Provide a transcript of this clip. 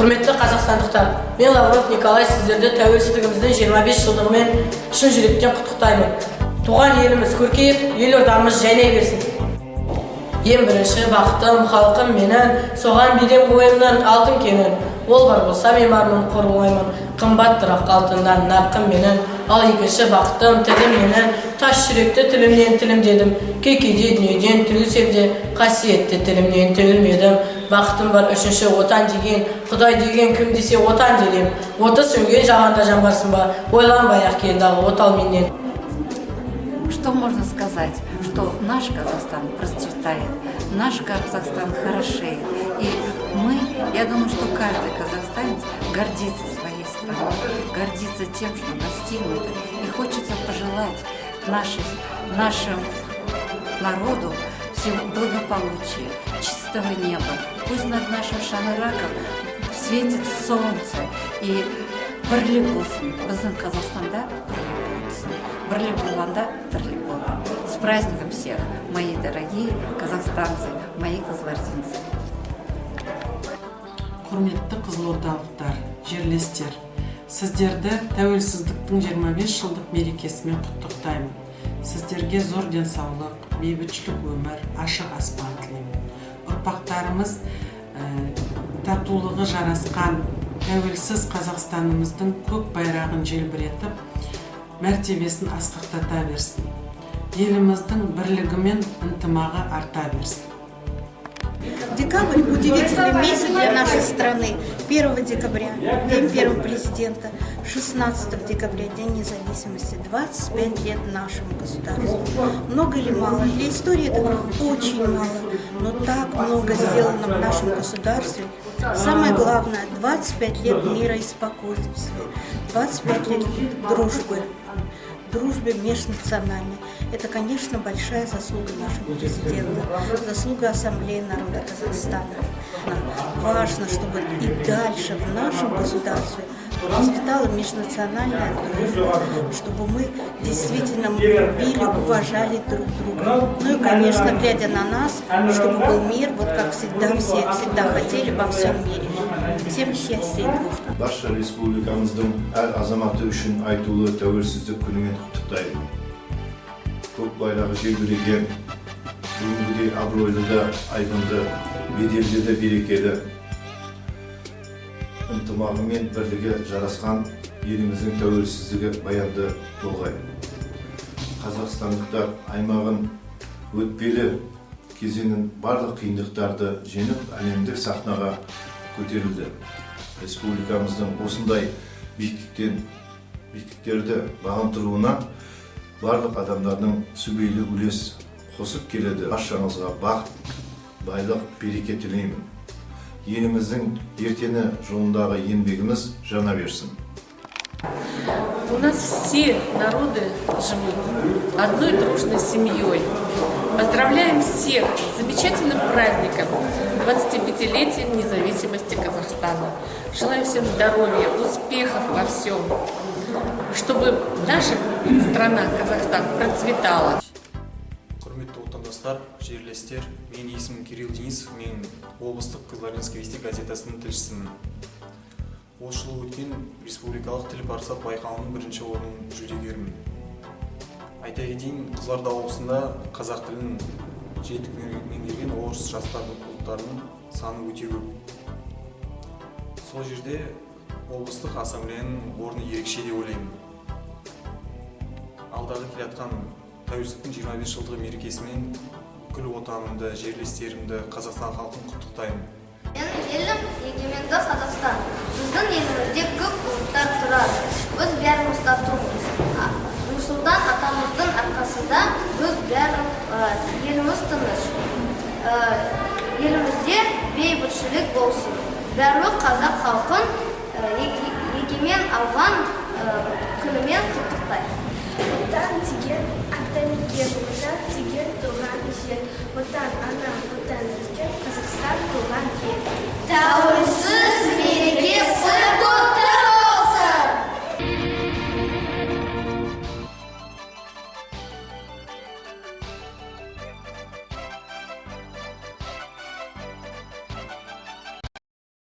Құрметті қазақстандықтар, мен Лавров Николай, сіздерді тәуелсіздігіміздің 25 жылдығымен шын жүректен құттықтаймын. Туған еліміз көркейіп, елордамыз жайнай берсін. Ең бірінші бақытым халқым менің, соған берем ойымнан алтын кенін. Ол бар болса мен бармын, қор болмаймын, қымбаттырақ алтыннан нарқым менің. Ал екінші бақытым тілім менің, тас жүректі тілімнен тілімдедім. Кейде дүниеден түлісем де, қасиетті тілімнен түлілмедім. Бақытым бар үшінші отан деген, Құдай деген кім десе отан дедім. Оты сөнген жағанда жанбарсың ба, ойланбай-ақ келді отал менен. Что можно сказать? Что наш Казахстан процветает, наш Казахстан хорошеет. И мы, я думаю, что каждый казахстанец гордится своей страной, гордится тем, что достигнуто. И хочется пожелать нашему народу всего благополучия, чистого неба. Пусть над нашим шаңырағом светит солнце. И бірлік болсын, біздің Казахстанда бірлік болсын. Бірлік болғанда тірлік болады. С праздником всех, мои дорогие казахстанцы, мои кызылординцы. Құрметті қызылордалықтар, жерлестер, сіздерді тәуелсіздіктің 25 жылдық мерекесімен құттықтаймын. Сіздерге зор денсаулық, бейбітшілік өмір, ашық аспан тілеймін. Ұрпақтарымыз татулығы жарасқан тәуелсіз Қазақстанымыздың көк байрағын желбіретіп, мәртебесін асқақтата берсін. Еліміздің бірлігі мен ынтымағы арта берсін. Декабрь – удивительный месяц для нашей страны. 1 декабря – день первого президента, 16 декабря – день независимости, 25 лет нашему государству. Много или мало? Для истории это очень мало, но так много сделано в нашем государстве. Самое главное – 25 лет мира и спокойствия, 25 лет дружбы межнациональной. Это, конечно, большая заслуга нашего президента, заслуга Ассамблеи народа Казахстана. Важно, чтобы и дальше в нашем государстве процветала межнациональная дружба, чтобы мы действительно любили, уважали друг друга. Ну и, конечно, глядя на нас, чтобы был мир, вот как всегда, все всегда хотели во всем мире. Всем счастья и дружбы. Барша республикамыздың әр азаматы үшін айтулы тәуелсіздік күнімен құттықтаймын. Көк байрағы желбіреген, бүгінгідей абыройлы да, айбынды, беделді де берекелі, ынтымағы мен бірлігі жарасқан еліміздің тәуелсіздігі баянды болғай. Қазақстандықтар аймағын өтпелі кезеңнің барлық қиындықтарды жеңіп, әлемдік сахнаға көтерілді. Республикамыздың осындай биіктіктерді бағындыруына барлық адамдардың сүбейлі үлес қосып келеді. Баршаңызға бақыт, байлық, береке тілеймін. Еліміздің ертеңі жолындағы еңбегіміз жана берсін. У нас все народы живут одной дружной семьей. Поздравляем всех с замечательным праздником, 25-летием независимости Казахстана. Желаю всем здоровья, успехов во всем, чтобы наша страна, Казахстан, процветала. Құрметті отандастар, жерлестер, мен есімім Кирилл Денисов, мен облыстық Кызылординский вести газетасының тілшісімін. Осы жылы өткен республикалық тіл парасат байқауының бірінші орнын жүлдегерімін. Айта кетейін, Қызылорда облысында қазақ тілін жетік меңгерген орыс жастардың клубтарының саны өте көп. Сол жерде облыстық ассамблеяның орны ерекше деп ойлаймын. Алдағы келе жатқан тәуелсіздіктің 25 жылдығы мерекесімен бүкіл отанымды, жерлестерімді, Қазақстан халқын құттықтаймын. Менің елім егеменді Қазақстан. Біздің елімізде көп ұлттар тұрады. Біз бәріміз татумыз. Нұрсұлтан атамыздың арқасында біз еліміз тыныш. Елімізде бейбітшілік болсын. Барлық қазақ халқын егемен алған күнімен құттықтаймын. Отан деген атамекен, отан деген туған жер, отан ана, отан үлкен, Қазақстан туған ел.